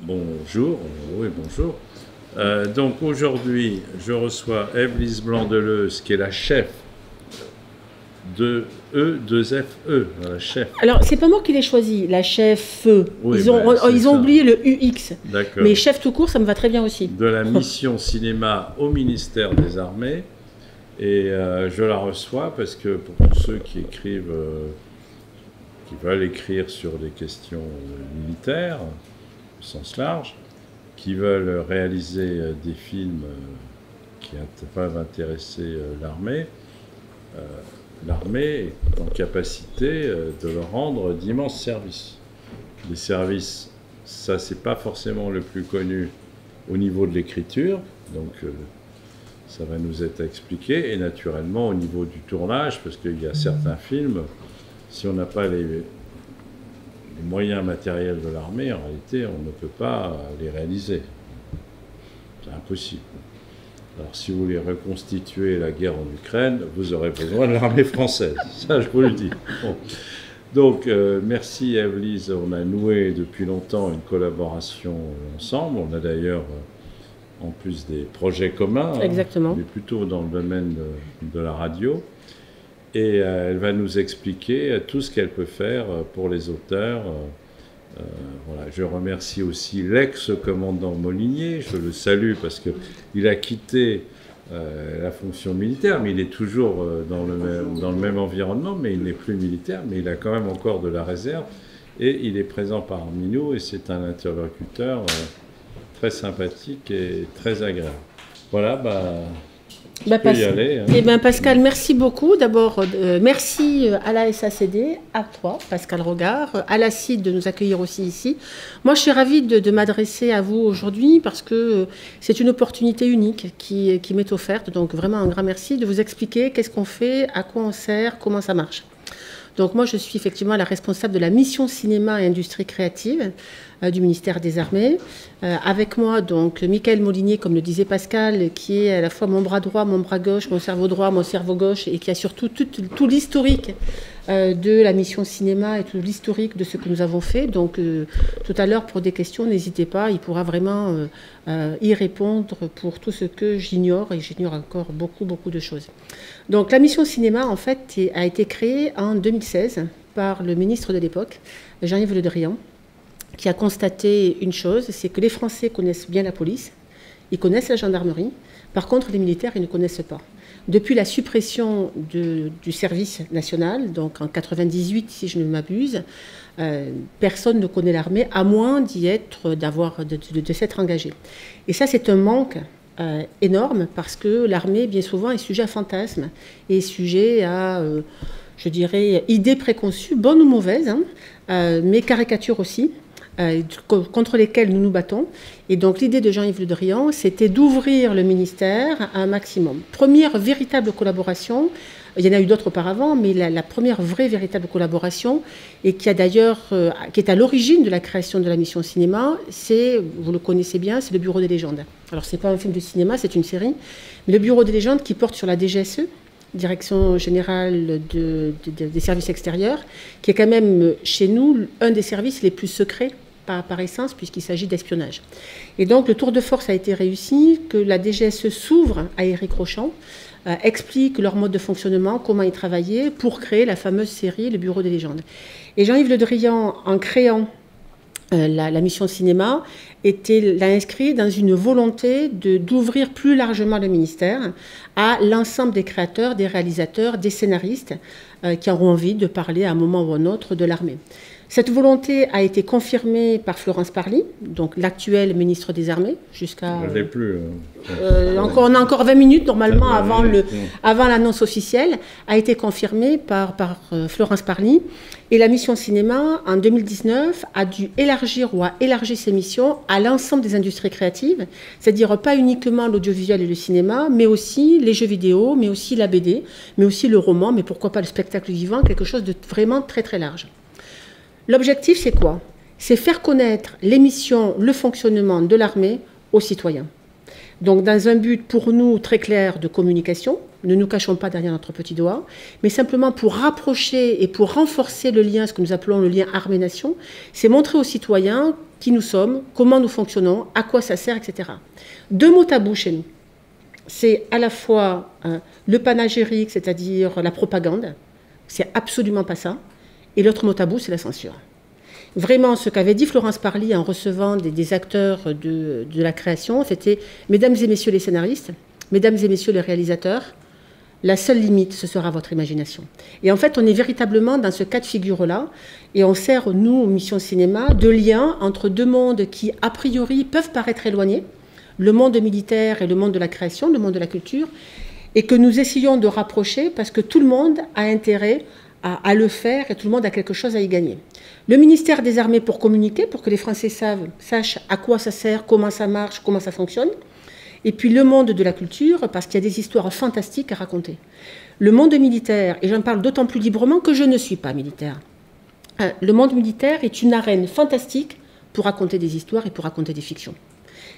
Bonjour, oui bonjour. Donc aujourd'hui, je reçois Ève-Lise Blanc-Deleuze, qui est la chef de E2FE, la chef. Alors, c'est pas moi qui l'ai choisi, la chef. Oui, ils ont oublié le UX. D'accord. Mais chef tout court, ça me va très bien aussi. De la mission cinéma au ministère des Armées. Et je la reçois parce que pour tous ceux qui écrivent, qui veulent écrire sur des questions militaires, au sens large, qui veulent réaliser des films qui peuvent intéresser l'armée, l'armée est en capacité de leur rendre d'immenses services. Les services, ça c'est pas forcément le plus connu au niveau de l'écriture, donc ça va nous être expliqué, et naturellement au niveau du tournage, parce qu'il y a certains films, si on n'a pas les moyens matériels de l'armée, en réalité, on ne peut pas les réaliser. C'est impossible. Alors, si vous voulez reconstituer la guerre en Ukraine, vous aurez besoin de l'armée française. Ça, je vous le dis. Bon. Donc, merci Ève-Lise. On a noué depuis longtemps une collaboration ensemble. On a d'ailleurs, en plus, des projets communs. Exactement. Mais plutôt dans le domaine de la radio. Et elle va nous expliquer tout ce qu'elle peut faire pour les auteurs. Voilà. Je remercie aussi l'ex-commandant Molinier. Je le salue parce qu'il a quitté la fonction militaire, mais il est toujours dans le même environnement, mais il n'est plus militaire, mais il a quand même encore de la réserve. Et il est présent parmi nous, et c'est un interlocuteur très sympathique et très agréable. Voilà, Pascal, merci beaucoup. D'abord, merci à la SACD, à toi, Pascal Rogard, à la CID de nous accueillir aussi ici. Moi, je suis ravie de m'adresser à vous aujourd'hui parce que c'est une opportunité unique qui m'est offerte. Donc, vraiment, un grand merci de vous expliquer qu'est-ce qu'on fait, à quoi on sert, comment ça marche. Donc moi, je suis effectivement la responsable de la mission cinéma et industrie créative du ministère des Armées. Avec moi, donc, Michael Molinier, comme le disait Pascal, qui est à la fois mon bras droit, mon bras gauche, mon cerveau droit, mon cerveau gauche, et qui a surtout tout l'historique de la mission cinéma et tout l'historique de ce que nous avons fait. Donc tout à l'heure, pour des questions, n'hésitez pas, il pourra vraiment y répondre pour tout ce que j'ignore, et j'ignore encore beaucoup de choses. Donc la mission cinéma, en fait, a été créée en 2016 par le ministre de l'époque, Jean-Yves Le Drian, qui a constaté une chose, c'est que les Français connaissent bien la police, ils connaissent la gendarmerie, par contre les militaires, ils ne connaissent pas. Depuis la suppression du service national, donc en 98 si je ne m'abuse, personne ne connaît l'armée à moins d'y être, de s'être engagé. Et ça, c'est un manque énorme parce que l'armée, bien souvent, est sujet à fantasmes et sujet à, je dirais, idées préconçues, bonnes ou mauvaises, hein, mais caricatures aussi, contre lesquelles nous nous battons. Et donc l'idée de Jean-Yves Le Drian, c'était d'ouvrir le ministère à un maximum. Première véritable collaboration, il y en a eu d'autres auparavant, mais la première vraie véritable collaboration, et qui a d'ailleurs, qui est à l'origine de la création de la mission cinéma, c'est, vous le connaissez bien, c'est le Bureau des légendes. Alors c'est pas un film de cinéma, c'est une série, mais le Bureau des légendes qui porte sur la DGSE, Direction générale des services extérieurs, qui est quand même chez nous un des services les plus secrets par essence, puisqu'il s'agit d'espionnage. Et donc le tour de force a été réussi, que la DGSE s'ouvre à Éric Rochon, explique leur mode de fonctionnement, comment ils travaillaient, pour créer la fameuse série Le Bureau des légendes. Et Jean-Yves Le Drian, en créant la mission cinéma, l'a inscrit dans une volonté d'ouvrir plus largement le ministère à l'ensemble des créateurs, des réalisateurs, des scénaristes qui auront envie de parler à un moment ou à un autre de l'armée. Cette volonté a été confirmée par Florence Parly, donc l'actuelle ministre des Armées, jusqu'à... Je ne l'ai plus. On a encore 20 minutes, normalement, avant l'annonce officielle, a été confirmée par Florence Parly. Et la mission cinéma, en 2019, a dû élargir ou a élargi ses missions à l'ensemble des industries créatives, c'est-à-dire pas uniquement l'audiovisuel et le cinéma, mais aussi les jeux vidéo, mais aussi la BD, mais aussi le roman, mais pourquoi pas le spectacle vivant, quelque chose de vraiment très très large. L'objectif, c'est quoi? C'est faire connaître les missions, le fonctionnement de l'armée aux citoyens. Donc, dans un but pour nous très clair de communication, ne nous cachons pas derrière notre petit doigt, mais simplement pour rapprocher et pour renforcer le lien, ce que nous appelons le lien armée-nation, c'est montrer aux citoyens qui nous sommes, comment nous fonctionnons, à quoi ça sert, etc. Deux mots tabous chez nous. C'est à la fois le panégyrique, c'est-à-dire la propagande, c'est absolument pas ça, et l'autre mot tabou, c'est la censure. Vraiment, ce qu'avait dit Florence Parly en recevant des acteurs de la création, c'était « Mesdames et messieurs les scénaristes, mesdames et messieurs les réalisateurs, la seule limite, ce sera votre imagination. » Et en fait, on est véritablement dans ce cas de figure-là, et on sert, nous, Mission Cinéma, de lien entre deux mondes qui, a priori, peuvent paraître éloignés, le monde militaire et le monde de la création, le monde de la culture, et que nous essayons de rapprocher parce que tout le monde a intérêt à le faire et tout le monde a quelque chose à y gagner. Le ministère des Armées pour communiquer, pour que les Français sachent à quoi ça sert, comment ça marche, comment ça fonctionne. Et puis le monde de la culture, parce qu'il y a des histoires fantastiques à raconter. Le monde militaire, et j'en parle d'autant plus librement que je ne suis pas militaire. Le monde militaire est une arène fantastique pour raconter des histoires et pour raconter des fictions.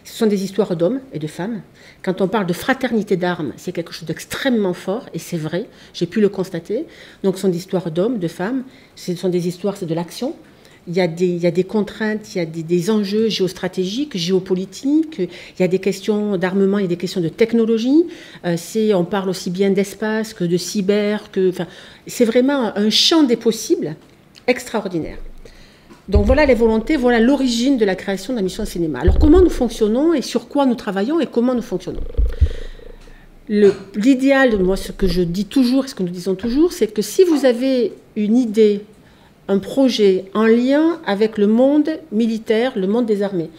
Ce sont des histoires d'hommes et de femmes. Quand on parle de fraternité d'armes, c'est quelque chose d'extrêmement fort, et c'est vrai, j'ai pu le constater. Donc ce sont des histoires d'hommes, de femmes, ce sont des histoires, c'est de l'action. Il y a des contraintes, il y a des enjeux géostratégiques, géopolitiques, il y a des questions d'armement, il y a des questions de technologie. On parle aussi bien d'espace que de cyber. C'est vraiment un champ des possibles extraordinaire. Donc voilà les volontés, voilà l'origine de la création de la Mission Cinéma. Alors comment nous fonctionnons et sur quoi nous travaillons et comment nous fonctionnons? L'idéal, moi ce que je dis toujours et ce que nous disons toujours, c'est que si vous avez une idée, un projet en lien avec le monde militaire, le monde des armées,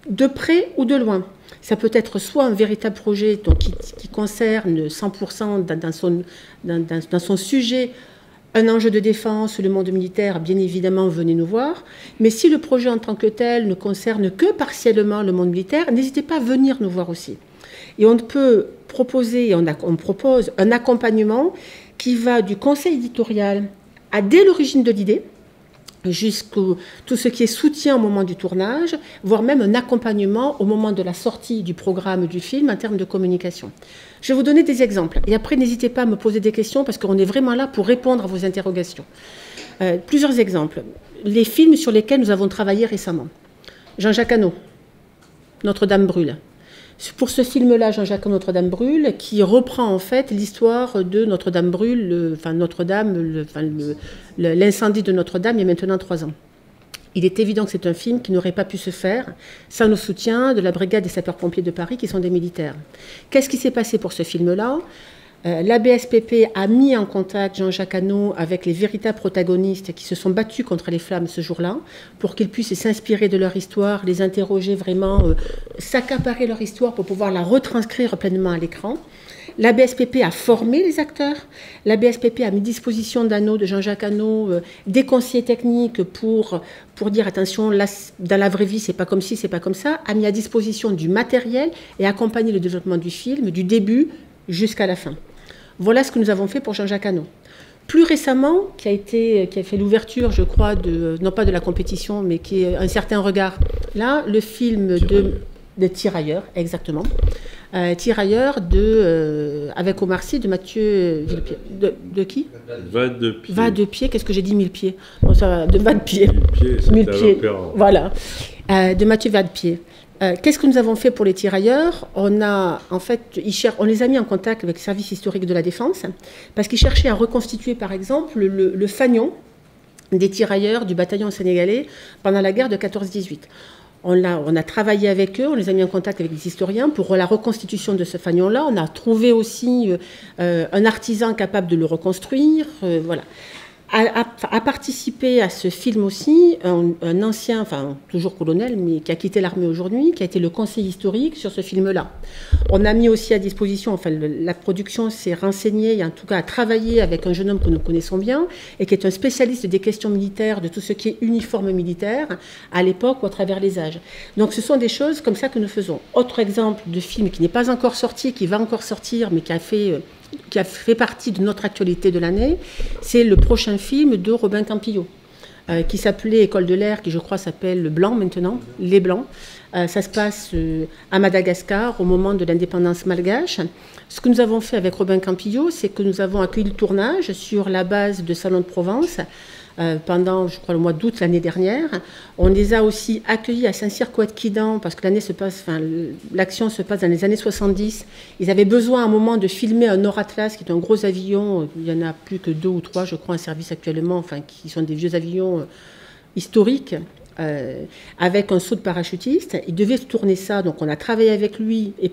de près ou de loin, ça peut être soit un véritable projet donc, qui concerne 100% dans son sujet, un enjeu de défense, le monde militaire, bien évidemment, venez nous voir. Mais si le projet en tant que tel ne concerne que partiellement le monde militaire, n'hésitez pas à venir nous voir aussi. Et on peut proposer, on propose un accompagnement qui va du conseil éditorial à dès l'origine de l'idée, jusqu'à tout ce qui est soutien au moment du tournage, voire même un accompagnement au moment de la sortie du programme du film en termes de communication. Je vais vous donner des exemples. Et après, n'hésitez pas à me poser des questions parce qu'on est vraiment là pour répondre à vos interrogations. Plusieurs exemples. Les films sur lesquels nous avons travaillé récemment. Jean-Jacques Hano, Notre-Dame brûle. Pour ce film-là, Jean-Jacques Notre-Dame brûle, qui reprend en fait l'histoire de Notre-Dame brûle, l'incendie de Notre-Dame il y a maintenant 3 ans. Il est évident que c'est un film qui n'aurait pas pu se faire sans le soutien de la brigade des sapeurs-pompiers de Paris, qui sont des militaires. Qu'est-ce qui s'est passé pour ce film-là ? La BSPP a mis en contact Jean-Jacques Hano avec les véritables protagonistes qui se sont battus contre les flammes ce jour-là, pour qu'ils puissent s'inspirer de leur histoire, les interroger vraiment, s'accaparer leur histoire pour pouvoir la retranscrire pleinement à l'écran. La BSPP a formé les acteurs. La BSPP a mis à disposition d'Hano, de Jean-Jacques Hano, des conseillers techniques pour dire attention, là, dans la vraie vie, c'est pas comme ci, c'est pas comme ça. A mis à disposition du matériel et accompagné le développement du film du début jusqu'à la fin. Voilà ce que nous avons fait pour Jean-Jacques Hano. Plus récemment, qui a fait l'ouverture, je crois, non pas de la compétition, mais qui est Un certain regard. Là, le film de Tirailleurs, exactement. Tirailleurs avec Omar Sy, de Mathieu Villepied. De qui ? Vadepied. Vadepied, qu'est-ce que j'ai dit, Millepied ? Bon, ça va, de Vadepied. Millepied, voilà. De Mathieu Vadepied. Qu'est-ce que nous avons fait pour les tirailleurs ? On les a mis en contact avec le service historique de la Défense, parce qu'ils cherchaient à reconstituer, par exemple, le fanion des tirailleurs du bataillon sénégalais pendant la guerre de 14-18. On a travaillé avec eux, on les a mis en contact avec des historiens pour la reconstitution de ce fanion-là. On a trouvé aussi un artisan capable de le reconstruire. Voilà. A participé à ce film aussi un ancien, enfin toujours colonel, mais qui a quitté l'armée aujourd'hui, qui a été le conseiller historique sur ce film-là. On a mis aussi à disposition, enfin la production s'est renseignée, et en tout cas a travaillé avec un jeune homme que nous connaissons bien, et qui est un spécialiste des questions militaires, de tout ce qui est uniforme militaire, à l'époque ou à travers les âges. Donc ce sont des choses comme ça que nous faisons. Autre exemple de film qui n'est pas encore sorti, qui va encore sortir, mais qui a fait partie de notre actualité de l'année, c'est le prochain film de Robin Campillo, qui s'appelait École de l'air, qui je crois s'appelle Le Blanc maintenant, Les Blancs. Ça se passe à Madagascar, au moment de l'indépendance malgache. Ce que nous avons fait avec Robin Campillo, c'est que nous avons accueilli le tournage sur la base de Salon de Provence, pendant, je crois, le mois d'août l'année dernière. On les a aussi accueillis à Saint-Cyr-Coët-Quidan, parce que l'action se passe dans les années 70. Ils avaient besoin à un moment de filmer un Nord-Atlas, qui est un gros avion. Il n'y en a plus que 2 ou 3, je crois, en service actuellement, qui sont des vieux avions historiques. Avec un saut de parachutiste. Il devait tourner ça, donc on a travaillé avec lui et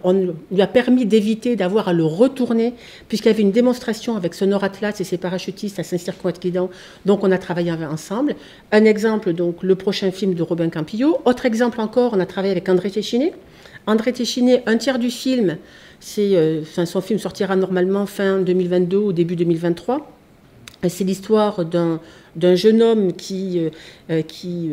on lui a permis d'éviter d'avoir à le retourner, puisqu'il y avait une démonstration avec ce Nord-Atlas et ses parachutistes à Saint-Cyr-Coët-Quidan, donc on a travaillé ensemble. Un exemple, donc le prochain film de Robin Campillo. Autre exemple encore, on a travaillé avec André Téchiné. André Téchiné, un tiers du film, son film sortira normalement fin 2022 ou début 2023. C'est l'histoire d'un jeune homme qui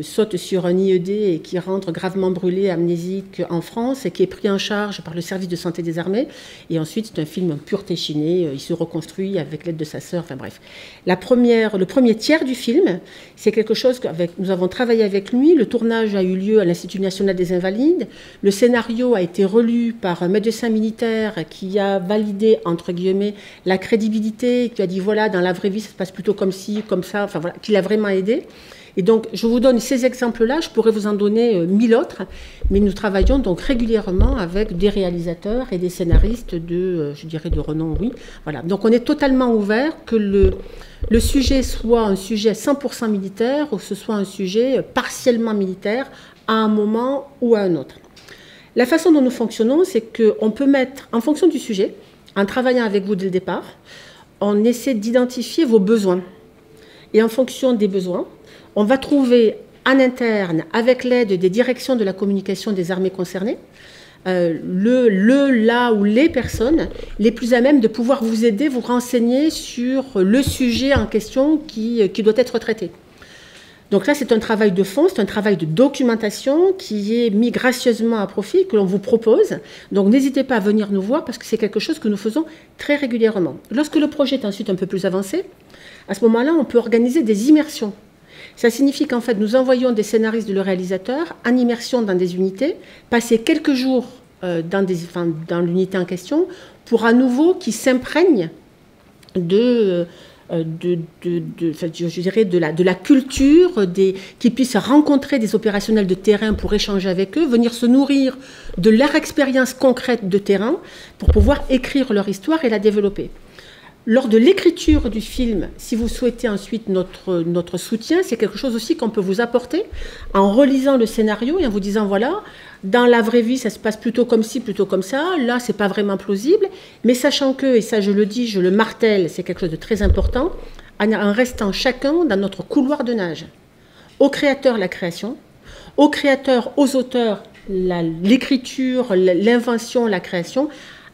saute sur un IED et qui rentre gravement brûlé, amnésique en France et qui est pris en charge par le service de santé des armées. Et ensuite, c'est un film pur Téchiné. Il se reconstruit avec l'aide de sa sœur. Enfin bref. Le premier tiers du film, c'est quelque chose nous avons travaillé avec lui. Le tournage a eu lieu à l'Institut national des Invalides. Le scénario a été relu par un médecin militaire qui a validé, entre guillemets, la crédibilité, qui a dit voilà, dans la vraie vie, ça se passe plutôt comme ci, comme ça. Enfin voilà, qui l'a vraiment aidé. Et donc, je vous donne ces exemples-là, je pourrais vous en donner 1000 autres, mais nous travaillons donc régulièrement avec des réalisateurs et des scénaristes de renom, oui. Voilà. Donc, on est totalement ouvert, que le sujet soit un sujet 100% militaire ou que ce soit un sujet partiellement militaire à un moment ou à un autre. La façon dont nous fonctionnons, c'est qu'on peut mettre, en fonction du sujet, en travaillant avec vous dès le départ, on essaie d'identifier vos besoins. Et en fonction des besoins, on va trouver en interne, avec l'aide des directions de la communication des armées concernées, là où les personnes les plus à même de pouvoir vous aider, vous renseigner sur le sujet en question qui doit être traité. Donc là, c'est un travail de fond, c'est un travail de documentation qui est mis gracieusement à profit, que l'on vous propose. Donc n'hésitez pas à venir nous voir parce que c'est quelque chose que nous faisons très régulièrement. Lorsque le projet est ensuite un peu plus avancé, à ce moment-là, on peut organiser des immersions. Ça signifie qu'en fait, nous envoyons des scénaristes de le réalisateur en immersion dans des unités, passer quelques jours dans l'unité en question, pour à nouveau qu'ils s'imprègnent de la culture, qui puissent rencontrer des opérationnels de terrain pour échanger avec eux, venir se nourrir de leur expérience concrète de terrain pour pouvoir écrire leur histoire et la développer. Lors de l'écriture du film, si vous souhaitez ensuite notre soutien, c'est quelque chose aussi qu'on peut vous apporter en relisant le scénario et en vous disant voilà, dans la vraie vie, ça se passe plutôt comme ci, plutôt comme ça. Là, c'est pas vraiment plausible, mais sachant que, et ça je le dis, je le martèle, c'est quelque chose de très important, en restant chacun dans notre couloir de nage. Au créateur, la création. Au créateur, aux auteurs, l'écriture, l'invention, la création.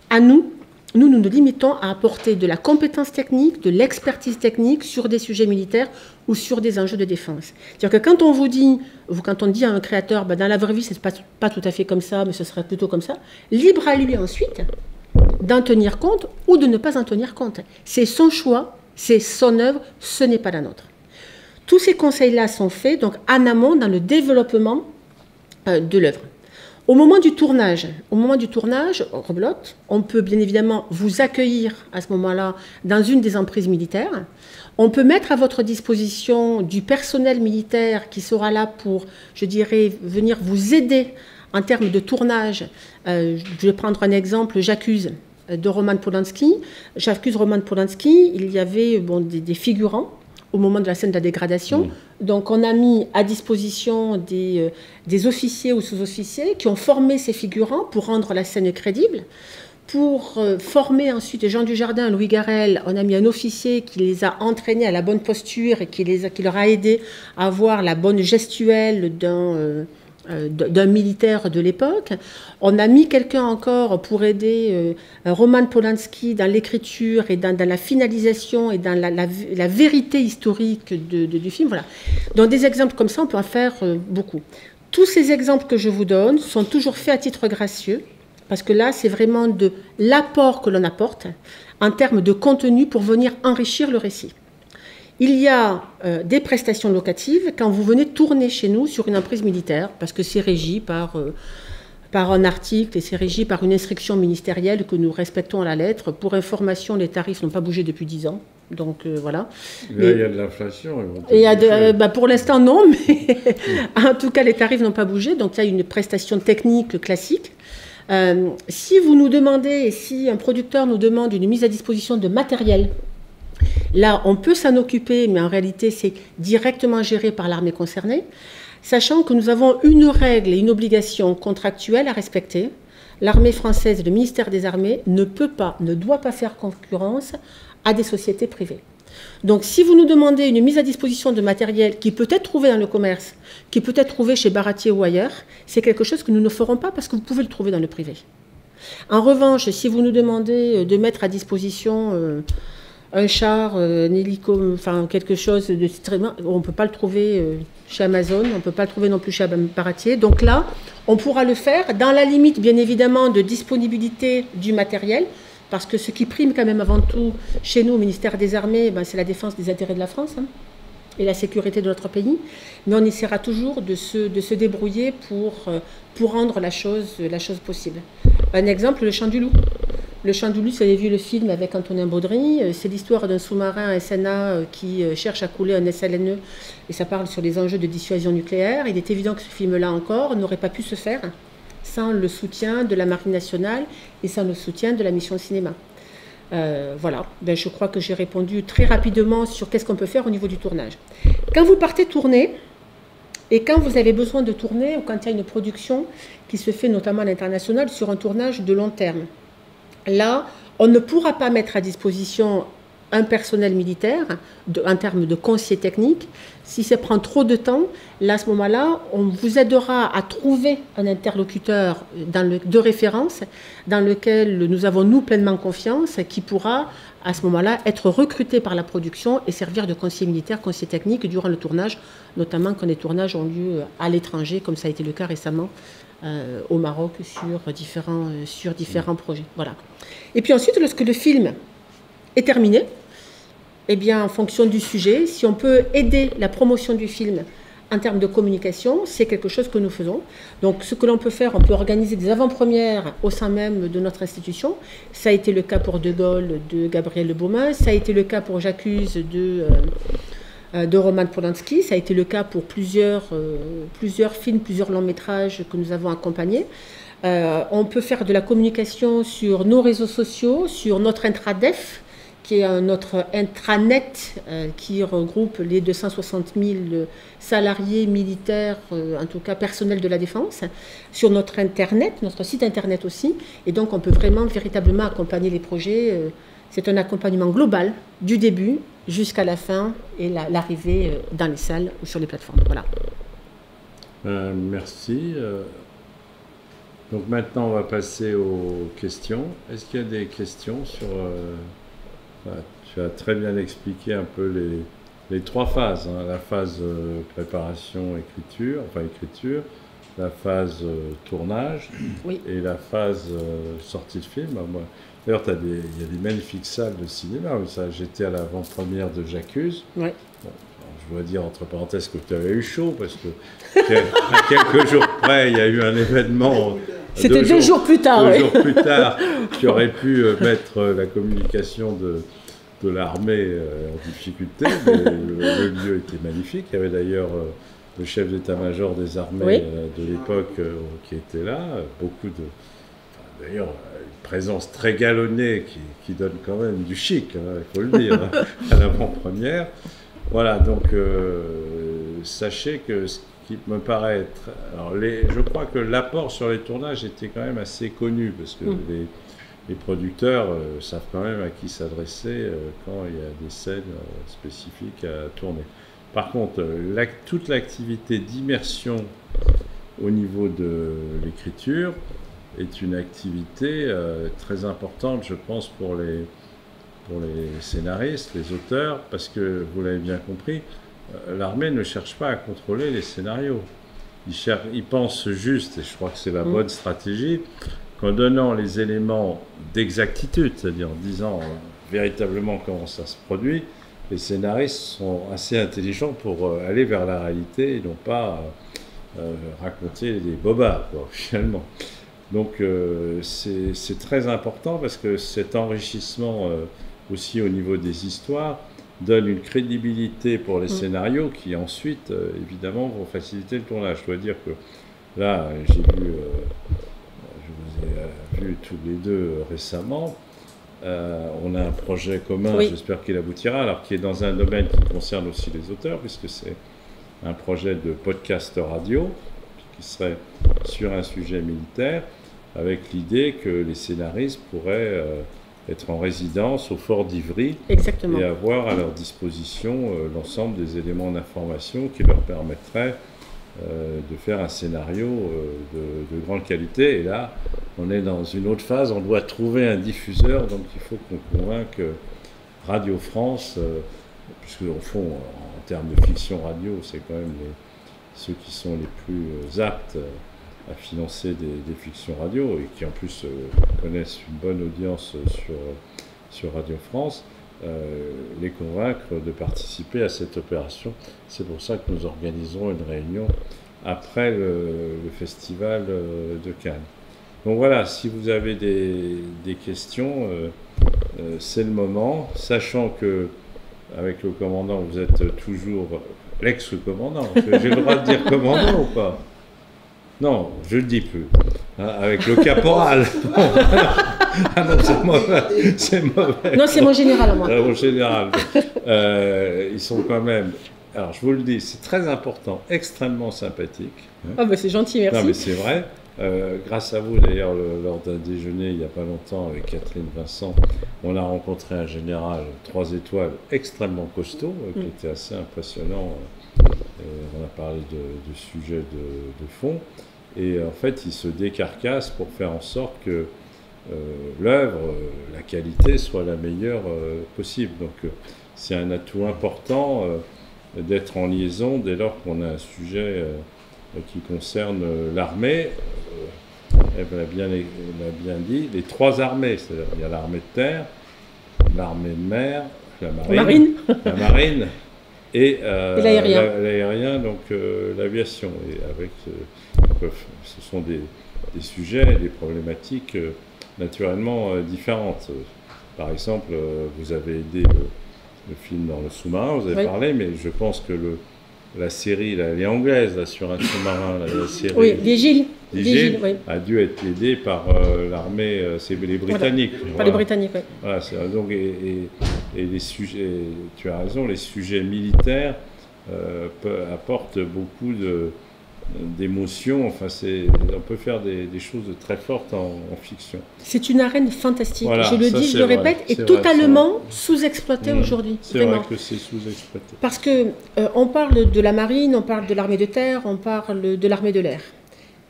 À nous nous limitons à apporter de la compétence technique, de l'expertise technique sur des sujets militaires ou sur des enjeux de défense. C'est-à-dire que quand on dit à un créateur, dans la vraie vie, ça ne se passe pas tout à fait comme ça, mais ce serait plutôt comme ça, libre à lui ensuite d'en tenir compte ou de ne pas en tenir compte. C'est son choix, c'est son œuvre, ce n'est pas la nôtre. Tous ces conseils-là sont faits donc en amont dans le développement de l'œuvre. Au moment du tournage, rebelote, on peut bien évidemment vous accueillir à ce moment-là dans une des emprises militaires. On peut mettre à votre disposition du personnel militaire qui sera là pour, je dirais, venir vous aider en termes de tournage. Je vais prendre un exemple, J'accuse de Roman Polanski. J'accuse Roman Polanski, il y avait des figurants au moment de la scène de la dégradation. Donc on a mis à disposition des officiers ou sous-officiers qui ont formé ces figurants pour rendre la scène crédible. Pour former ensuite Jean Dujardin, Louis Garrel, on a mis un officier qui les a entraînés à la bonne posture et qui leur a aidé à avoir la bonne gestuelle d'un militaire de l'époque. On a mis quelqu'un encore pour aider Roman Polanski dans l'écriture et dans la finalisation et dans la vérité historique du film. Voilà. Donc des exemples comme ça, on peut en faire beaucoup. Tous ces exemples que je vous donne sont toujours faits à titre gracieux, parce que là, c'est vraiment de l'apport que l'on apporte en termes de contenu pour venir enrichir le récit. Il y a des prestations locatives quand vous venez tourner chez nous sur une emprise militaire, parce que c'est régi par par un article et c'est régi par une instruction ministérielle que nous respectons à la lettre. Pour information, les tarifs n'ont pas bougé depuis 10 ans. Donc voilà. Là, il y a de l'inflation. Pour l'instant, non, mais en tout cas, les tarifs n'ont pas bougé. Donc il y a une prestation technique classique. Si vous nous demandez, si un producteur nous demande une mise à disposition de matériel, là, on peut s'en occuper, mais en réalité, c'est directement géré par l'armée concernée, sachant que nous avons une règle et une obligation contractuelle à respecter. L'armée française et le ministère des Armées ne doit pas faire concurrence à des sociétés privées. Donc, si vous nous demandez une mise à disposition de matériel qui peut être trouvé dans le commerce, qui peut être trouvé chez Baratier ou ailleurs, c'est quelque chose que nous ne ferons pas parce que vous pouvez le trouver dans le privé. En revanche, si vous nous demandez de mettre à disposition un char, un hélico, enfin quelque chose de extrêmement, on ne peut pas le trouver chez Amazon, on ne peut pas le trouver non plus chez Baratier. Donc là, on pourra le faire dans la limite, bien évidemment, de disponibilité du matériel. Parce que ce qui prime quand même avant tout chez nous au ministère des Armées, c'est la défense des intérêts de la France et la sécurité de notre pays. Mais on essaiera toujours de se débrouiller pour rendre la chose possible. Un exemple, le Chant du Loup. Le Chant du Loup, vous avez vu le film avec Antonin Baudry. C'est l'histoire d'un sous-marin SNA qui cherche à couler un SLNE. Et ça parle sur les enjeux de dissuasion nucléaire. Il est évident que ce film-là encore n'aurait pas pu se faire sans le soutien de la Marine nationale et sans le soutien de la mission cinéma. Voilà, je crois que j'ai répondu très rapidement sur qu'est-ce qu'on peut faire au niveau du tournage. Quand vous partez tourner, et quand vous avez besoin de tourner, ou quand il y a une production qui se fait notamment à l'international sur un tournage de long terme, là, on ne pourra pas mettre à disposition un personnel militaire en termes de conseiller technique. Si ça prend trop de temps, là, à ce moment-là, on vous aidera à trouver un interlocuteur de référence dans lequel nous avons, nous, pleinement confiance, qui pourra, à ce moment-là, être recruté par la production et servir de conseiller militaire, conseiller technique durant le tournage, notamment quand les tournages ont lieu à l'étranger, comme ça a été le cas récemment au Maroc sur différents projets. Voilà. Et puis ensuite, lorsque le film est terminé, eh bien, en fonction du sujet, si on peut aider la promotion du film en termes de communication, c'est quelque chose que nous faisons. Donc, ce que l'on peut faire, on peut organiser des avant-premières au sein même de notre institution. Ça a été le cas pour De Gaulle de Gabriel Le Baumin, ça a été le cas pour J'accuse de Roman Polanski, ça a été le cas pour plusieurs films, plusieurs longs métrages que nous avons accompagnés. On peut faire de la communication sur nos réseaux sociaux, sur notre intradef, qui est notre intranet qui regroupe les 260 000 salariés militaires, en tout cas personnels de la défense, sur notre internet, notre site internet aussi. Et donc on peut vraiment véritablement accompagner les projets. C'est un accompagnement global du début jusqu'à la fin et l'arrivée dans les salles ou sur les plateformes. Voilà. Merci. Donc maintenant on va passer aux questions. Est-ce qu'il y a des questions sur... tu as très bien expliqué un peu les trois phases, la phase préparation, écriture, la phase tournage et la phase sortie de film. D'ailleurs, il y a des magnifiques salles de cinéma. J'étais à l'avant-première de J'accuse. Ouais. Bon, je dois dire entre parenthèses que tu avais eu chaud parce que à quelques jours près, il y a eu un événement. C'était 2 jours plus tard. 2 jours plus tard, qui aurait pu mettre la communication de l'armée en difficulté. Mais le lieu était magnifique. Il y avait d'ailleurs le chef d'état-major des armées de l'époque qui était là. D'ailleurs, une présence très galonnée qui donne quand même du chic, il faut le dire, à l'avant-première. Voilà, donc sachez que ce qui me paraît être... Alors je crois que l'apport sur les tournages était quand même assez connu, parce que les producteurs savent quand même à qui s'adresser quand il y a des scènes spécifiques à tourner. Par contre, toute l'activité d'immersion au niveau de l'écriture est une activité très importante, je pense, pour les scénaristes, les auteurs, parce que, vous l'avez bien compris, l'armée ne cherche pas à contrôler les scénarios. Ils pensent juste, et je crois que c'est la bonne stratégie, qu'en donnant les éléments d'exactitude, c'est-à-dire en disant véritablement comment ça se produit, les scénaristes sont assez intelligents pour aller vers la réalité et non pas raconter des bobards, finalement. Donc c'est très important parce que cet enrichissement aussi au niveau des histoires donne une crédibilité pour les scénarios qui ensuite, évidemment, vont faciliter le tournage. Je dois dire que là, je vous ai vus tous les deux récemment. On a un projet commun, oui. J'espère qu'il aboutira, alors qui est dans un domaine qui concerne aussi les auteurs, puisque c'est un projet de podcast radio qui serait sur un sujet militaire, avec l'idée que les scénaristes pourraient être en résidence au fort d'Ivry. Exactement. Et avoir à leur disposition l'ensemble des éléments d'information qui leur permettraient de faire un scénario de grande qualité. Et là, on est dans une autre phase, on doit trouver un diffuseur, donc il faut qu'on convainque Radio France, puisque au fond, en termes de fiction radio, c'est quand même ceux qui sont les plus aptes à financer des fictions radio, et qui en plus connaissent une bonne audience sur Radio France, les convaincre de participer à cette opération. C'est pour ça que nous organisons une réunion après le festival de Cannes. Donc voilà, si vous avez des questions, c'est le moment, sachant que avec le commandant, vous êtes toujours l'ex-commandant. J'ai le droit de dire commandant ou pas? Non, je ne le dis plus. Hein, avec le caporal. Ah non, c'est mauvais. C'est mauvais. Non, c'est mon général, moi. Mon général. Ils sont quand même... Alors, je vous le dis, c'est très important, extrêmement sympathique. Hein. Ah, bah c'est gentil, merci. Non, mais c'est vrai. Grâce à vous, d'ailleurs, lors d'un déjeuner, il n'y a pas longtemps, avec Catherine Vincent, on a rencontré un général 3 étoiles extrêmement costaud, qui était assez impressionnant. On a parlé de sujets de fond. Et en fait, il se décarcasse pour faire en sorte que l'œuvre, la qualité, soit la meilleure possible. Donc, c'est un atout important d'être en liaison dès lors qu'on a un sujet qui concerne l'armée. Elle l'a bien dit, les 3 armées. C'est-à-dire il y a l'armée de terre, l'armée de mer, la marine et l'aérien, donc l'aviation. Et avec, ce sont des sujets, des problématiques naturellement différentes. Par exemple, vous avez aidé le film dans le sous-marin, vous avez parlé, mais je pense que la série, là, elle est anglaise, là, sur un sous-marin, la série. Oui, Vigile. Oui. A dû être aidée par l'armée, c'est les Britanniques. Voilà. Par les Britanniques, oui. Voilà, donc, et les sujets, tu as raison, les sujets militaires apportent beaucoup d'émotions. Enfin, on peut faire des choses très fortes en fiction. C'est une arène fantastique. Voilà, je le dis, je le répète, et totalement sous-exploitée aujourd'hui. C'est vrai que c'est sous-exploité. Parce que on parle de la marine, on parle de l'armée de terre, on parle de l'armée de l'air.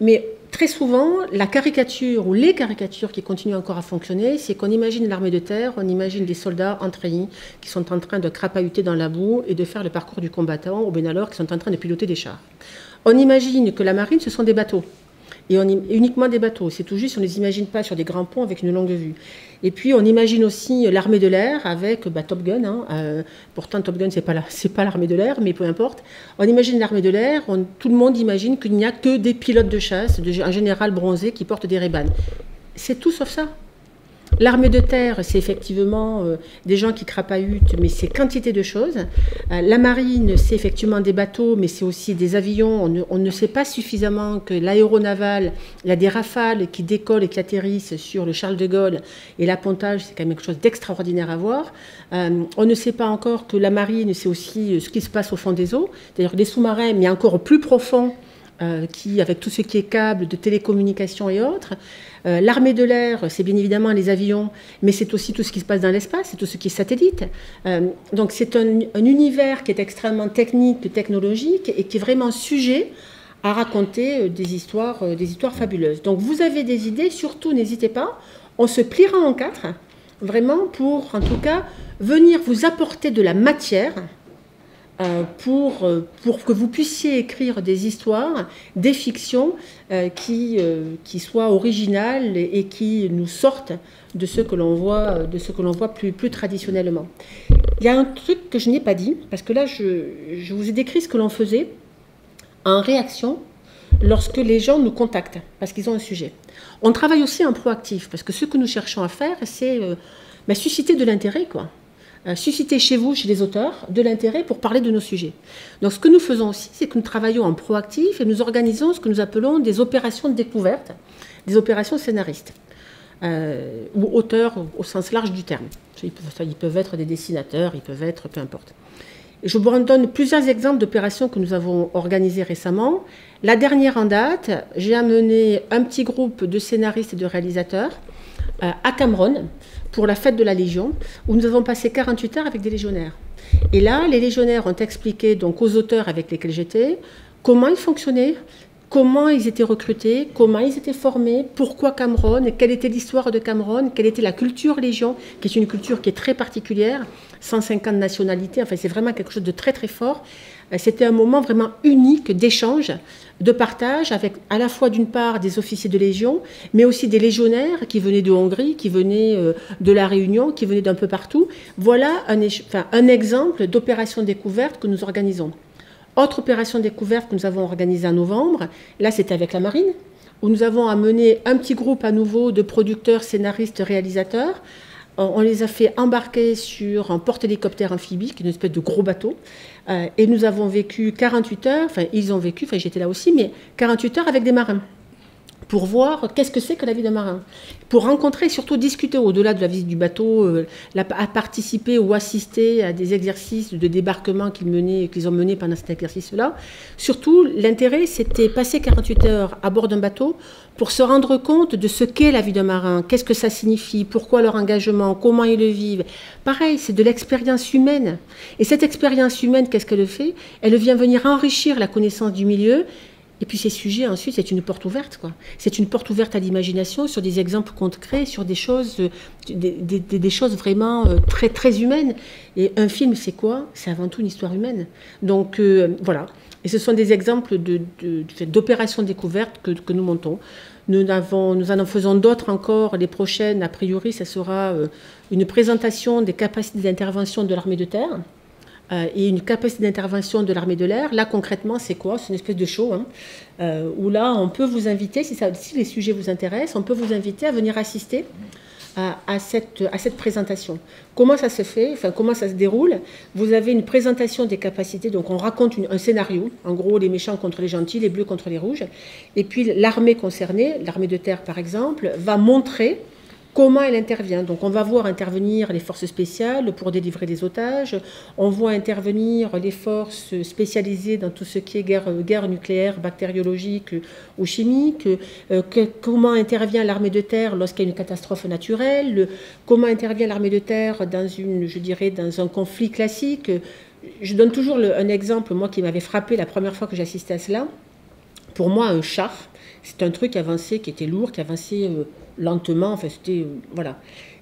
Mais très souvent, la caricature ou les caricatures qui continuent encore à fonctionner, c'est qu'on imagine l'armée de terre, on imagine des soldats entraînés qui sont en train de crapahuter dans la boue et de faire le parcours du combattant, ou bien alors qui sont en train de piloter des chars. On imagine que la marine, ce sont des bateaux. Et uniquement des bateaux. C'est tout juste, on ne les imagine pas sur des grands ponts avec une longue vue. Et puis, on imagine aussi l'armée de l'air avec Top Gun. Hein. Pourtant, Top Gun, c'est pas l'armée de l'air, mais peu importe. On imagine l'armée de l'air, tout le monde imagine qu'il n'y a que des pilotes de chasse, un général bronzé qui porte des Ray-Ban. C'est tout sauf ça. L'armée de terre, c'est effectivement des gens qui crapahutent, mais c'est quantité de choses. La marine, c'est effectivement des bateaux, mais c'est aussi des avions. On ne sait pas suffisamment que l'aéronaval, il y a des rafales qui décollent et qui atterrissent sur le Charles de Gaulle. Et l'appontage, c'est quand même quelque chose d'extraordinaire à voir. On ne sait pas encore que la marine, c'est aussi ce qui se passe au fond des eaux. D'ailleurs, des sous-marins, mais encore plus profonds, avec tout ce qui est câbles de télécommunications et autres. L'armée de l'air, c'est bien évidemment les avions, mais c'est aussi tout ce qui se passe dans l'espace, c'est tout ce qui est satellite. Donc c'est un univers qui est extrêmement technique, technologique, et qui est vraiment sujet à raconter des histoires fabuleuses. Donc vous avez des idées, surtout n'hésitez pas, on se pliera en 4, vraiment pour, en tout cas, venir vous apporter de la matière pour que vous puissiez écrire des histoires, des fictions qui soient originales et qui nous sortent de ce que l'on voit, plus traditionnellement. Il y a un truc que je n'ai pas dit, parce que là, je vous ai décrit ce que l'on faisait en réaction lorsque les gens nous contactent, parce qu'ils ont un sujet. On travaille aussi en proactif, parce que ce que nous cherchons à faire, c'est susciter de l'intérêt, quoi. Susciter chez vous, chez les auteurs, de l'intérêt pour parler de nos sujets. Donc ce que nous faisons aussi, c'est que nous travaillons en proactif et nous organisons ce que nous appelons des opérations de découverte, des opérations scénaristes, ou auteurs au sens large du terme. Ils peuvent être des dessinateurs, ils peuvent être peu importe. Je vous donne plusieurs exemples d'opérations que nous avons organisées récemment. La dernière en date, j'ai amené un petit groupe de scénaristes et de réalisateurs à Cameroun pour la fête de la Légion, où nous avons passé 48 heures avec des légionnaires. Et là, les légionnaires ont expliqué donc, aux auteurs avec lesquels j'étais comment ils fonctionnaient, comment ils étaient recrutés, comment ils étaient formés, pourquoi Cameroun, quelle était l'histoire de Cameroun, quelle était la culture Légion, qui est une culture qui est très particulière, 150 nationalités, enfin c'est vraiment quelque chose de très très fort. C'était un moment vraiment unique d'échange, de partage avec à la fois d'une part des officiers de Légion, mais aussi des légionnaires qui venaient de Hongrie, qui venaient de la Réunion, qui venaient d'un peu partout. Voilà un exemple d'opération découverte que nous organisons. Autre opération découverte que nous avons organisée en novembre, là c'était avec la marine, où nous avons amené un petit groupe à nouveau de producteurs, scénaristes, réalisateurs. On les a fait embarquer sur un porte-hélicoptère amphibie, qui est une espèce de gros bateau. Et nous avons vécu 48 heures, enfin ils ont vécu, enfin j'étais là aussi, mais 48 heures avec des marins, pour voir qu'est-ce que c'est que la vie d'un marin, pour rencontrer et surtout discuter au-delà de la visite du bateau, à participer ou assister à des exercices de débarquement qu'ils ont menés pendant cet exercice-là. Surtout, l'intérêt, c'était passer 48 heures à bord d'un bateau pour se rendre compte de ce qu'est la vie d'un marin, qu'est-ce que ça signifie, pourquoi leur engagement, comment ils le vivent. Pareil, c'est de l'expérience humaine. Et cette expérience humaine, qu'est-ce qu'elle fait? Elle vient venir enrichir la connaissance du milieu. Et puis ces sujets, ensuite, c'est une porte ouverte, quoi. C'est une porte ouverte à l'imagination, sur des exemples concrets, sur des choses, des choses vraiment très, très humaines. Et un film, c'est quoi? C'est avant tout une histoire humaine. Donc, voilà. Et ce sont des exemples d'opérations découvertes que nous montons. Nous en faisons d'autres encore. Les prochaines, a priori, ça sera une présentation des capacités d'intervention de l'armée de terre. Et une capacité d'intervention de l'armée de l'air. Là, concrètement, c'est quoi? C'est une espèce de show, où là, on peut vous inviter, si les sujets vous intéressent, on peut vous inviter à venir assister à cette présentation. Comment ça se fait? Enfin, comment ça se déroule? Vous avez une présentation des capacités, donc on raconte un scénario, en gros, les méchants contre les gentils, les bleus contre les rouges, et puis l'armée concernée, l'armée de terre par exemple, va montrer comment elle intervient. Donc on va voir intervenir les forces spéciales pour délivrer des otages, on voit intervenir les forces spécialisées dans tout ce qui est guerre nucléaire, bactériologique ou chimique, comment intervient l'armée de terre lorsqu'il y a une catastrophe naturelle, comment intervient l'armée de terre dans un conflit classique. Je donne toujours un exemple, moi qui m'avait frappé la première fois que j'assistais à cela. Pour moi, un char, c'est un truc avancé, qui était lourd, qui avançait lentement, enfin c'était... voilà.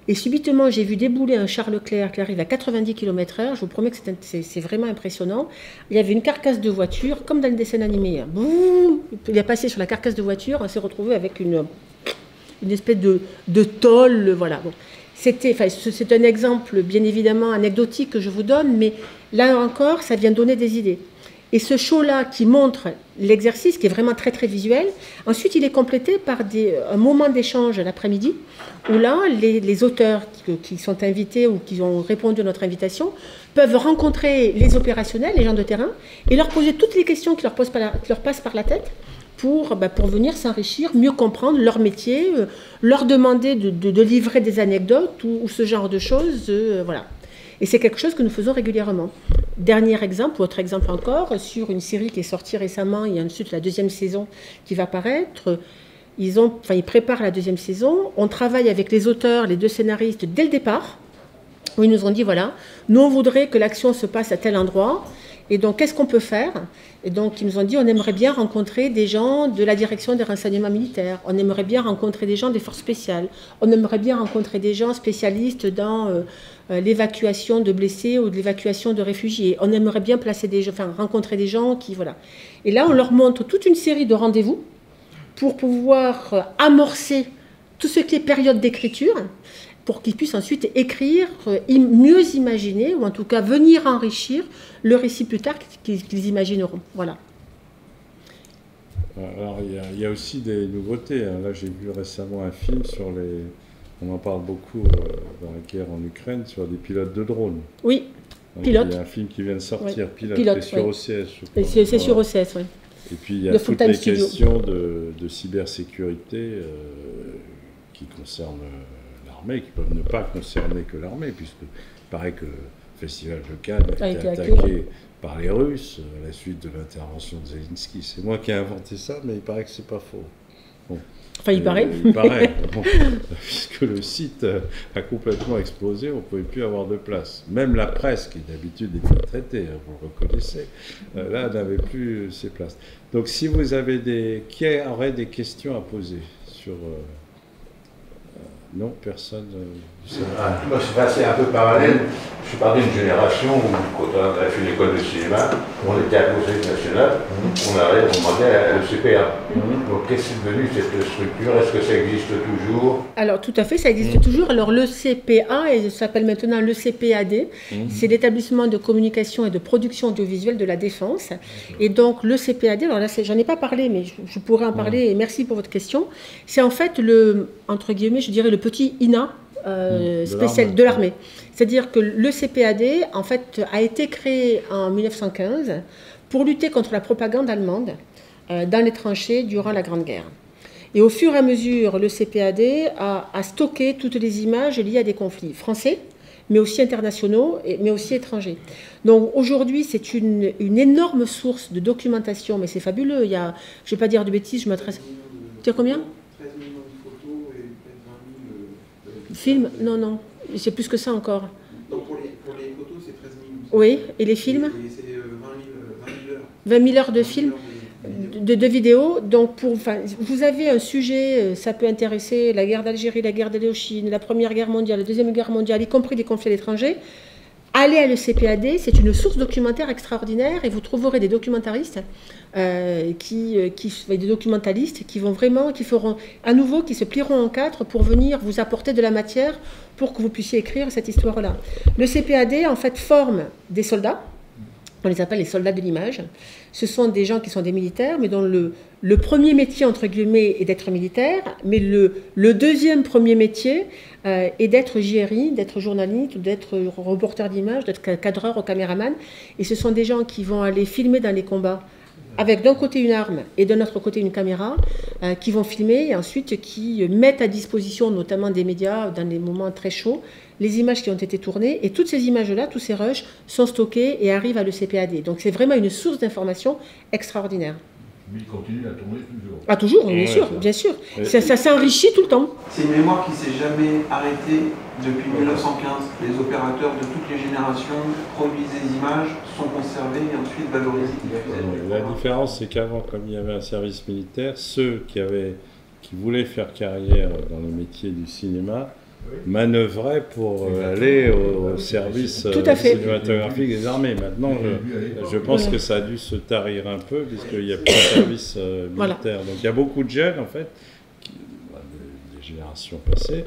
Et subitement, j'ai vu débouler un char Leclerc qui arrive à 90 km/h, je vous promets que c'est vraiment impressionnant. Il y avait une carcasse de voiture, comme dans le dessin animé. Boum, il est passé sur la carcasse de voiture, on s'est retrouvé avec une espèce de tôle, voilà. Bon. C'est un exemple, bien évidemment, anecdotique que je vous donne, mais là encore, ça vient donner des idées. Et ce show-là qui montre l'exercice, qui est vraiment très très visuel, ensuite il est complété par un moment d'échange l'après-midi, où là, les auteurs qui sont invités ou qui ont répondu à notre invitation peuvent rencontrer les opérationnels, les gens de terrain, et leur poser toutes les questions qui leur passent par la tête pour venir s'enrichir, mieux comprendre leur métier, leur demander de livrer des anecdotes ou ce genre de choses, voilà. Et c'est quelque chose que nous faisons régulièrement. Dernier exemple, ou autre exemple encore, sur une série qui est sortie récemment, il y a ensuite la deuxième saison qui va paraître. Ils préparent la deuxième saison. On travaille avec les auteurs, les deux scénaristes, dès le départ, où ils nous ont dit, voilà, nous on voudrait que l'action se passe à tel endroit, et donc qu'est-ce qu'on peut faire? Et donc ils nous ont dit, on aimerait bien rencontrer des gens de la direction des renseignements militaires, on aimerait bien rencontrer des gens des forces spéciales, on aimerait bien rencontrer des gens spécialistes dans l'évacuation de blessés ou de l'évacuation de réfugiés, on aimerait bien rencontrer des gens qui, voilà. Et là on leur montre toute une série de rendez-vous pour pouvoir amorcer tout ce qui est période d'écriture, pour qu'ils puissent ensuite écrire, mieux imaginer, ou en tout cas venir enrichir le récit plus tard qu'ils imagineront. Voilà. Alors, il y a aussi des nouveautés, hein. Là, j'ai vu récemment un film sur les... On en parle beaucoup dans la guerre en Ukraine, sur des pilotes de drones. Oui, Donc, pilote. il y a un film qui vient de sortir, Ouais. Pilote, c'est sur ouais. OCS, je crois. C'est sur OCS, oui. Et puis, il y a De toutes Full-Time les Studio. questions de cybersécurité qui concernent l'armée, qui peuvent ne pas concerner que l'armée, puisqu'il paraît que le Festival de Cannes a été attaqué par les Russes à la suite de l'intervention de Zelensky. C'est moi qui ai inventé ça, mais il paraît que c'est pas faux. Bon. Enfin, il paraît. Il paraît, bon, puisque le site a complètement explosé, on ne pouvait plus avoir de place. Même la presse, qui d'habitude est bien traitée, hein, vous le reconnaissez, là n'avait plus ses places. Donc si vous avez qui aurait des questions à poser sur... non, personne. Moi, c'est un peu parallèle. Je suis parti d'une génération où, quand on a fait une école de cinéma, on était à Conseil national, on demandait à l'ECPA. Donc, qu'est-ce qui est devenu cette structure? Est-ce que ça existe toujours? Alors, tout à fait, ça existe toujours. Alors, le CPA, et ça s'appelle maintenant le CPAD, c'est l'établissement de communication et de production audiovisuelle de la Défense. Et donc, le CPAD, alors là, j'en ai pas parlé, mais je pourrais en parler, et merci pour votre question. C'est en fait entre guillemets, je dirais le petit INA, spécial de l'armée. C'est-à-dire que le CPAD, en fait, a été créé en 1915 pour lutter contre la propagande allemande dans les tranchées durant la Grande Guerre. Et au fur et à mesure, le CPAD a stocké toutes les images liées à des conflits français, mais aussi internationaux, mais aussi étrangers. Donc aujourd'hui, c'est une énorme source de documentation, mais c'est fabuleux. Je ne vais pas dire de bêtises, je m'adresse... Tu as combien ? 13 millions de photos et peut-être 20 000... Films ? Non, non. C'est plus que ça encore. Donc pour les photos, c'est 13 000. Oui, et les films ? Et c'est 20 000 heures. 20 000 heures de films, de vidéos. Donc vous avez un sujet, ça peut intéresser la guerre d'Algérie, la guerre d'Indochine, la Première Guerre mondiale, la Deuxième Guerre mondiale, y compris des conflits à l'étranger. Allez à l'ECPAD, c'est une source documentaire extraordinaire et vous trouverez des documentaristes, des documentalistes qui feront à nouveau, qui se plieront en quatre pour venir vous apporter de la matière pour que vous puissiez écrire cette histoire-là. Le CPAD, en fait, forme des soldats. On les appelle les soldats de l'image. Ce sont des gens qui sont des militaires, mais dont le premier métier, entre guillemets, est d'être militaire, mais le deuxième premier métier est d'être JRI, d'être journaliste, d'être reporter d'image, d'être cadreur ou caméraman. Et ce sont des gens qui vont aller filmer dans les combats, avec d'un côté une arme et de l'autre côté une caméra, qui vont filmer et ensuite qui mettent à disposition, notamment des médias, dans des moments très chauds, les images qui ont été tournées. Et toutes ces images-là, tous ces rushs, sont stockés et arrivent à l'ECPAD. Donc c'est vraiment une source d'information extraordinaire. Mais il continue à tourner toujours. Ah toujours, bien sûr, bien sûr. Ça s'enrichit tout le temps. C'est une mémoire qui ne s'est jamais arrêtée depuis 1915. Les opérateurs de toutes les générations produisent des images, sont conservées et ensuite valorisées. La différence, c'est qu'avant, comme il y avait un service militaire, ceux qui voulaient faire carrière dans le métier du cinéma manœuvraient pour aller au service cinématographique des armées. Maintenant, je pense que ça a dû se tarir un peu, puisqu'il n'y a plus de service militaire. Donc il y a beaucoup de jeunes, en fait, des générations passées,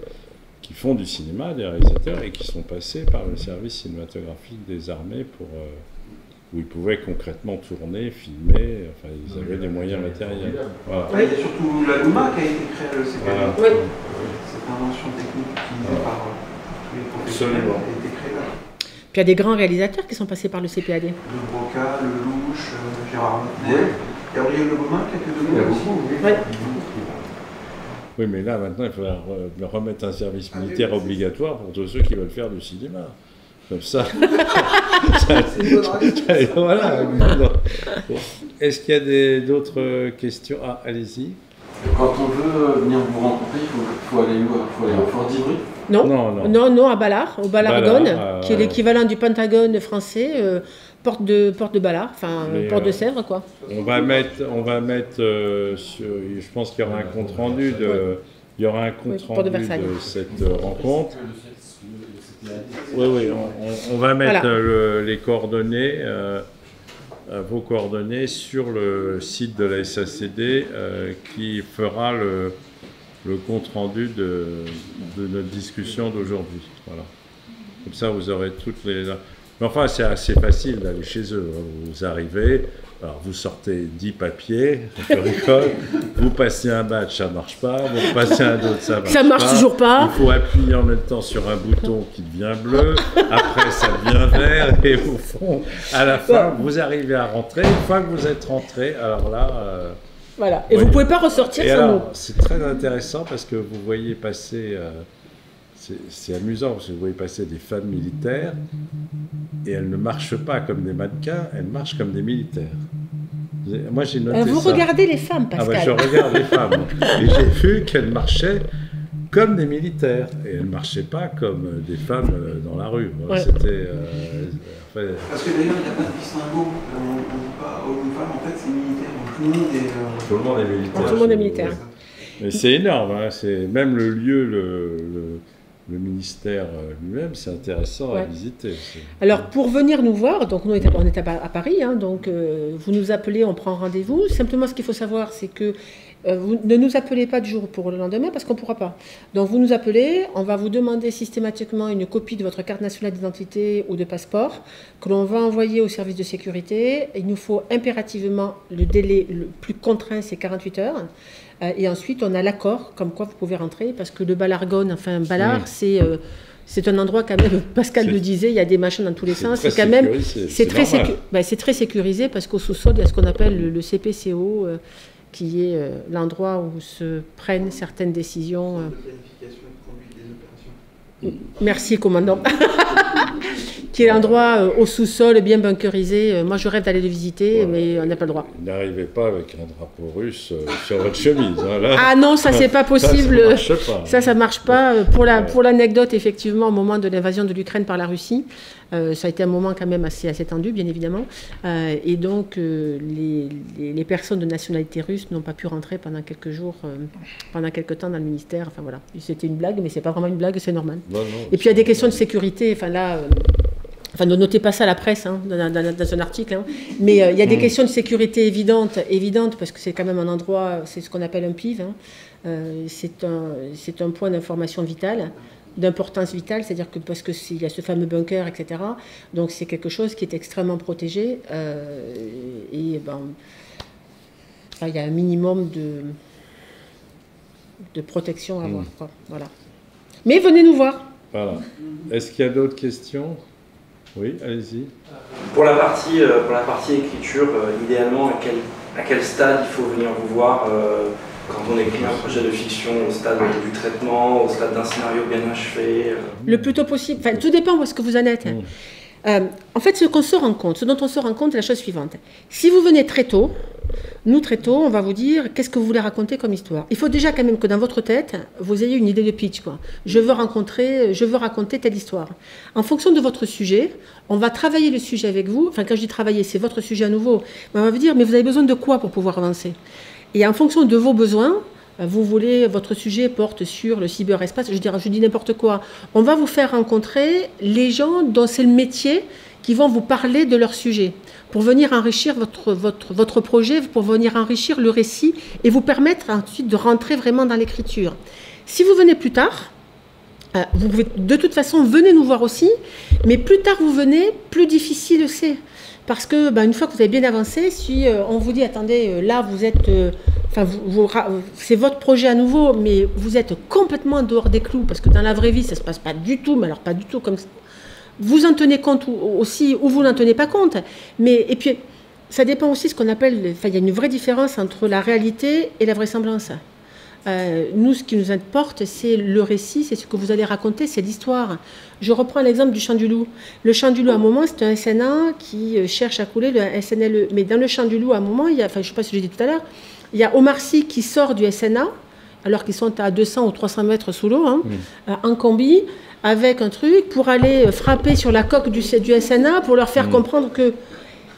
qui font du cinéma, des réalisateurs, et qui sont passés par le service cinématographique des armées où ils pouvaient concrètement tourner, filmer, enfin ils avaient des moyens matériels. Voilà. Il y a surtout la Luma qui a été créée à l'ECPAD. Voilà. Cette invention technique utilisée par tous les professionnels qui a été créée là. Puis il y a des grands réalisateurs qui sont passés par le CPAD. Le Broca, le Louche, Gérard Mutner, Gabriel Le Gomin, quelques de aussi. Ouais. Oui, mais là, maintenant, il faudra remettre un service militaire obligatoire pour tous ceux qui veulent faire du cinéma. Comme ça. Voilà. Est-ce qu'il y a d'autres questions? Ah, allez-y. Quand on veut venir vous rencontrer, il faut aller où? Il faut aller au Fort d'Ivry? Non, à Ballard, au Ballardone, qui est l'équivalent du Pentagone français, porte de Ballard, enfin porte de Sèvres, quoi. On va mettre je pense qu'il y aura un compte rendu de cette rencontre. Oui, on va mettre les coordonnées, vos coordonnées sur le site de la SACD qui fera le compte rendu de notre discussion d'aujourd'hui. Voilà. Comme ça, vous aurez toutes les... Mais enfin, c'est assez facile d'aller chez eux. Vous arrivez, alors vous sortez 10 papiers, je rigole, vous passez un badge, ça ne marche pas, vous passez un autre, ça marche pas. Ça marche toujours pas. Il faut appuyer en même temps sur un bouton qui devient bleu, après ça devient vert, et au fond, à la fin, vous arrivez à rentrer. Une fois que vous êtes rentré, alors là... Voilà. Et vous ne pouvez pas ressortir sans nous. C'est très intéressant parce que vous voyez passer... c'est amusant parce que vous voyez passer des femmes militaires et elles ne marchent pas comme des mannequins, elles marchent comme des militaires. Moi, j'ai noté vous ça. regardez les femmes, Pascal. Ah je regarde les femmes. Et j'ai vu qu'elles marchaient comme des militaires. Et elles ne marchaient pas comme des femmes dans la rue. Voilà, Ouais. C'était... Parce que d'ailleurs, il n'y a pas de distinguo. On ne dit pas homme ou femme, en fait, c'est militaire. Donc tout le monde est. Tout le monde est militaire. Tout le monde est militaire. Mais c'est énorme. Hein. C'est même le lieu, le ministère lui-même, c'est intéressant à visiter. Alors, pour venir nous voir, donc nous, on est à Paris, hein, donc vous nous appelez, on prend rendez-vous. Simplement, ce qu'il faut savoir, c'est que vous ne nous appelez pas du jour pour le lendemain parce qu'on ne pourra pas. Donc, vous nous appelez, on va vous demander systématiquement une copie de votre carte nationale d'identité ou de passeport que l'on va envoyer au service de sécurité. Il nous faut impérativement, le délai le plus contraint, c'est 48 heures. Et ensuite, on a l'accord, comme quoi vous pouvez rentrer, parce que le Balargone, enfin, Ballard, c'est un endroit quand même, Pascal le disait, il y a des machins dans tous les sens. C'est quand même, c'est très sécurisé parce qu'au sous-sol, il y a ce qu'on appelle le CPCO, qui est l'endroit où se prennent certaines décisions. De planification et de conduite des opérations. Merci, commandant. Qui est l'endroit au sous-sol, bien bunkerisé. Moi, je rêve d'aller le visiter, mais on n'a pas le droit. N'arrivez pas avec un drapeau russe sur votre chemise. Hein, là. Ah non, ça, c'est pas possible. Ça marche pas. Pour l'anecdote, effectivement, au moment de l'invasion de l'Ukraine par la Russie, ça a été un moment quand même assez tendu, bien évidemment. Et donc, les personnes de nationalité russe n'ont pas pu rentrer pendant quelques jours, pendant quelques temps dans le ministère. Enfin, voilà. C'était une blague, mais c'est pas vraiment une blague, c'est normal. Non, et puis, il y a des questions de sécurité. Enfin, là... Enfin, ne notez pas ça à la presse, hein, dans un article, hein. Mais il y a des questions de sécurité évidentes parce que c'est quand même un endroit, c'est ce qu'on appelle un PIV, hein. C'est un point d'information vitale, d'importance vitale, c'est-à-dire que parce que il y a ce fameux bunker, etc. Donc c'est quelque chose qui est extrêmement protégé et enfin, il y a un minimum de protection à avoir, quoi. Voilà. Mais venez nous voir. Voilà. Est-ce qu'il y a d'autres questions ? Oui, allez-y. Pour la partie écriture, idéalement, à quel stade il faut venir vous voir quand on écrit un projet de fiction, au stade du traitement, au stade d'un scénario bien achevé Le plus tôt possible. Enfin, tout dépend où est-ce que vous en êtes. En fait, ce dont on se rend compte, c'est la chose suivante. Si vous venez très tôt, nous, très tôt, on va vous dire qu'est-ce que vous voulez raconter comme histoire. Il faut déjà quand même que dans votre tête, vous ayez une idée de pitch, quoi. Je veux raconter telle histoire. En fonction de votre sujet, on va travailler le sujet avec vous. Enfin, quand je dis travailler, c'est votre sujet à nouveau. Mais on va vous dire, mais vous avez besoin de quoi pour pouvoir avancer ? Et en fonction de vos besoins, votre sujet porte sur le cyberespace, je dis n'importe quoi. On va vous faire rencontrer les gens dont c'est le métier qui vont vous parler de leur sujet, pour venir enrichir votre projet, pour venir enrichir le récit et vous permettre ensuite de rentrer vraiment dans l'écriture. Si vous venez plus tard, vous pouvez, de toute façon, venez nous voir aussi, mais plus tard vous venez, plus difficile c'est. Parce que une fois que vous avez bien avancé, si on vous dit, attendez, là vous êtes, c'est votre projet à nouveau, mais vous êtes complètement en dehors des clous, parce que dans la vraie vie, ça ne se passe pas du tout, mais alors pas du tout comme ça. Vous en tenez compte aussi, ou vous n'en tenez pas compte. Et puis, ça dépend aussi de ce qu'on appelle, il y a une vraie différence entre la réalité et la vraisemblance. Nous, ce qui nous importe, c'est le récit, c'est ce que vous allez raconter, c'est l'histoire. Je reprends l'exemple du Chant du Loup. Le Chant du Loup, à un moment, c'est un SNA qui cherche à couler le SNLE. Mais dans le Chant du Loup, à un moment, je ne sais pas si j'ai dit tout à l'heure, il y a Omar Sy qui sort du SNA, alors qu'ils sont à 200 ou 300 mètres sous l'eau, en combi, avec un truc pour aller frapper sur la coque du SNA pour leur faire comprendre que...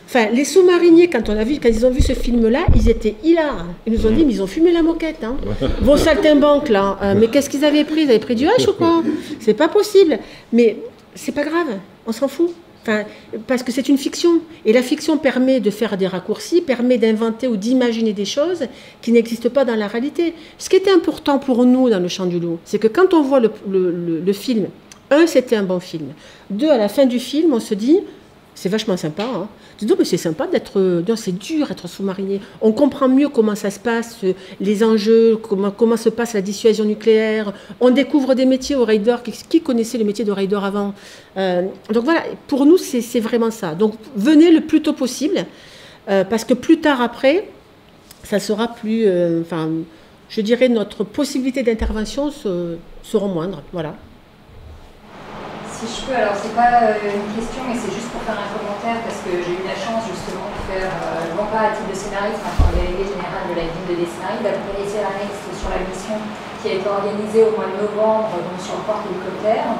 Enfin, les sous-mariniers, quand ils ont vu ce film-là, ils étaient hilares. Ils nous ont dit, mais ils ont fumé la moquette. Hein. Vos saltimbanques, là, mais qu'est-ce qu'ils avaient pris ? Ils avaient pris du hache ou quoi ? C'est pas possible. Mais c'est pas grave, on s'en fout. Enfin, parce que c'est une fiction. Et la fiction permet de faire des raccourcis, permet d'inventer ou d'imaginer des choses qui n'existent pas dans la réalité. Ce qui était important pour nous dans le Chant du Loup, c'est que quand on voit le film Un, c'était un bon film. Deux, à la fin du film, on se dit, c'est vachement sympa. Hein. Non, mais c'est sympa d'être. Non, c'est dur d'être sous-mariné. On comprend mieux comment ça se passe, les enjeux, comment se passe la dissuasion nucléaire. On découvre des métiers au Raider. Qui connaissait le métier de Raider avant? Donc voilà, pour nous, c'est vraiment ça. Donc venez le plus tôt possible, parce que plus tard après, ça sera plus. Enfin, je dirais notre possibilité d'intervention seront moindres. Voilà. Si je peux, alors c'est pas une question, mais c'est juste pour faire un commentaire, parce que j'ai eu la chance justement de faire, non pas à titre de scénariste, mais en délégué général de la ville de Desmarais, d'accompagner Sierra Next sur la mission qui a été organisée au mois de novembre donc sur le port hélicoptère.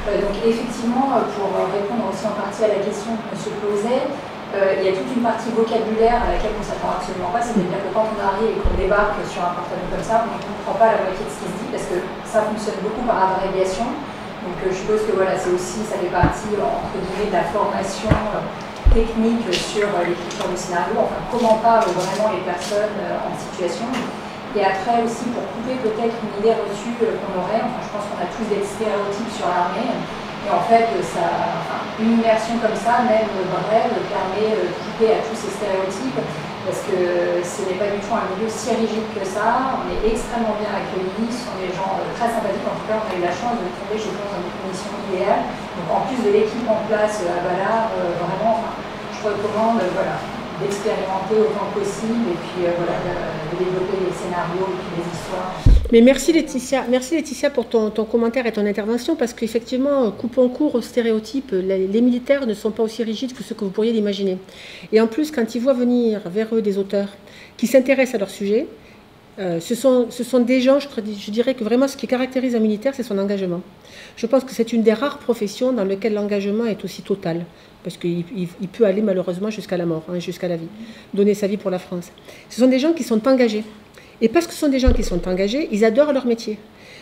Donc effectivement, pour répondre aussi en partie à la question que M. posait, il y a toute une partie vocabulaire à laquelle on ne s'attend absolument pas, c'est-à-dire que quand on arrive et qu'on débarque sur un porte-avions comme ça, on ne comprend pas la moitié de ce qui se dit, parce que ça fonctionne beaucoup par abréviation. Donc je suppose que voilà, c'est aussi, ça fait partie entre guillemets de la formation technique sur l'écriture du scénario, enfin comment parlent vraiment les personnes en situation. Et après aussi pour couper peut-être une idée reçue qu'on aurait, enfin je pense qu'on a tous des stéréotypes sur l'armée, et en fait une immersion comme ça, même brève, permet de couper à tous ces stéréotypes, parce que ce n'est pas du tout un milieu si rigide que ça, on est extrêmement bien accueillis, ce sont des gens très sympathiques, en tout cas on a eu la chance de tomber, je pense, dans des conditions idéales. Donc en plus de l'équipe en place à Ballard, vraiment, je recommande d'expérimenter autant que possible et puis de développer les scénarios et puis les histoires. Mais merci Laetitia pour ton commentaire et ton intervention, parce qu'effectivement, coupons court aux stéréotypes, les militaires ne sont pas aussi rigides que ce que vous pourriez l'imaginer. Et en plus, quand ils voient venir vers eux des auteurs qui s'intéressent à leur sujet, ce sont des gens, je dirais que vraiment ce qui caractérise un militaire, c'est son engagement. Je pense que c'est une des rares professions dans lesquelles l'engagement est aussi total, parce qu'il peut aller malheureusement jusqu'à la mort, jusqu'à la vie, donner sa vie pour la France. Ce sont des gens qui sont engagés. Et parce que ce sont des gens qui sont engagés, ils adorent leur métier.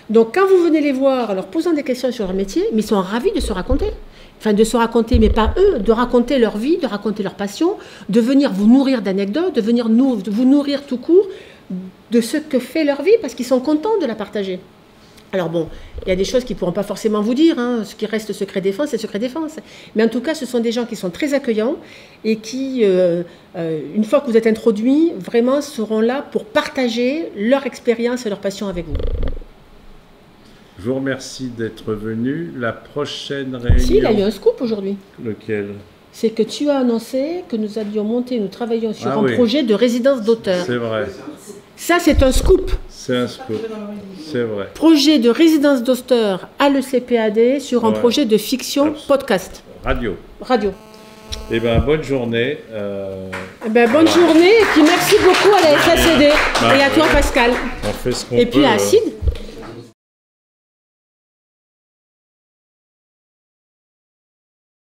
Donc quand vous venez les voir en leur posant des questions sur leur métier, mais ils sont ravis de se raconter. Enfin, de se raconter, mais pas eux, de raconter leur vie, de raconter leur passion, de venir vous nourrir d'anecdotes, de venir vous nourrir tout court de ce que fait leur vie, parce qu'ils sont contents de la partager. Alors bon, il y a des choses qu'ils ne pourront pas forcément vous dire, ce qui reste secret défense, c'est secret défense. Mais en tout cas, ce sont des gens qui sont très accueillants et qui, une fois que vous êtes introduits, vraiment seront là pour partager leur expérience et leur passion avec vous. Je vous remercie d'être venu. La prochaine réunion... Si, il a eu un scoop aujourd'hui. Lequel? C'est que tu as annoncé que nous allions monter, nous travaillions sur un projet de résidence d'auteur. C'est vrai. Ça, c'est un scoop. C'est un scoop, c'est vrai. Projet de résidence d'auteur à l'ECPAD sur un projet de fiction podcast. Radio. Eh bien, bonne journée. Bonne journée, et puis merci beaucoup à la SACD et à toi, Pascal. On fait ce qu'on peut. Et puis à Acide.